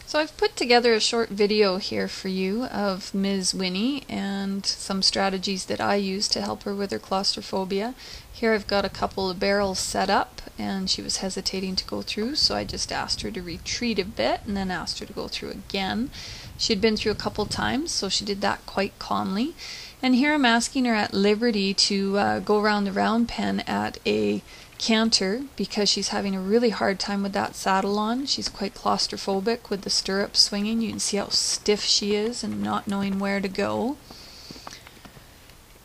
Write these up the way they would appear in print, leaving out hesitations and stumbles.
So I've put together a short video here for you of Ms. Winnie and some strategies that I use to help her with her claustrophobia. Here I've got a couple of barrels set up and she was hesitating to go through, so I just asked her to retreat a bit and then asked her to go through again. She'd been through a couple times, so she did that quite calmly. And here I'm asking her at liberty to go around the round pen at a canter because she's having a really hard time with that saddle on. She's quite claustrophobic with the stirrups swinging. You can see how stiff she is and not knowing where to go.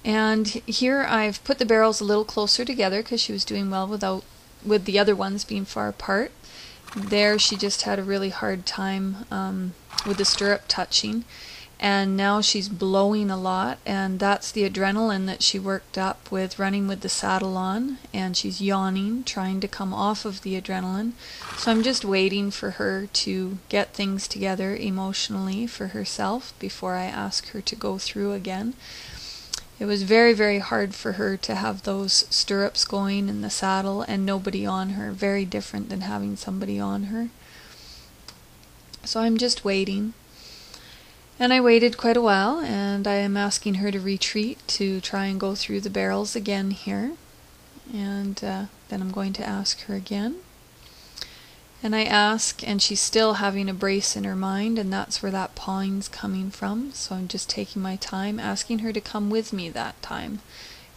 And here I've put the barrels a little closer together because she was doing well with the other ones being far apart. There she just had a really hard time with the stirrup touching. And now she's blowing a lot, and that's the adrenaline that she worked up with running with the saddle on, and she's yawning, trying to come off of the adrenaline. So I'm just waiting for her to get things together emotionally for herself before I ask her to go through again. It was very, very hard for her to have those stirrups going in the saddle and nobody on her. Very different than having somebody on her. So I'm just waiting. And I waited quite a while, and I am asking her to retreat to try and go through the barrels again here. And then I'm going to ask her again. And I ask, and she's still having a brace in her mind, and that's where that pawing's coming from. So I'm just taking my time, asking her to come with me that time.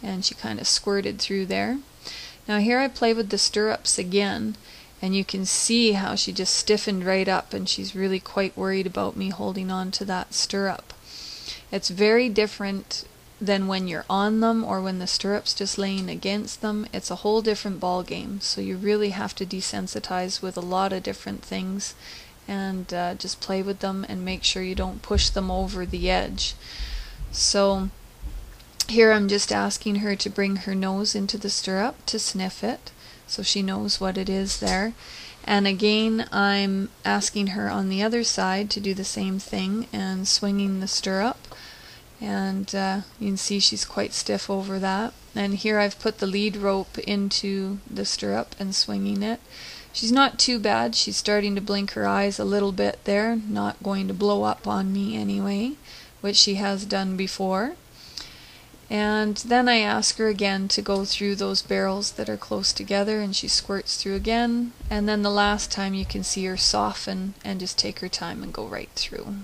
And she kind of squirted through there. Now here I play with the stirrups again. And you can see how she just stiffened right up, and she's really quite worried about me holding on to that stirrup. It's very different than when you're on them or when the stirrup's just laying against them. It's a whole different ball game, so you really have to desensitize with a lot of different things and just play with them and make sure you don't push them over the edge. So here I'm just asking her to bring her nose into the stirrup to sniff it, so she knows what it is there. And again, I'm asking her on the other side to do the same thing and swinging the stirrup. And you can see she's quite stiff over that. And here I've put the lead rope into the stirrup and swinging it. She's not too bad. She's starting to blink her eyes a little bit there, not going to blow up on me anyway, which she has done before. And then I ask her again to go through those barrels that are close together, and she squirts through again. And then the last time you can see her soften and just take her time and go right through.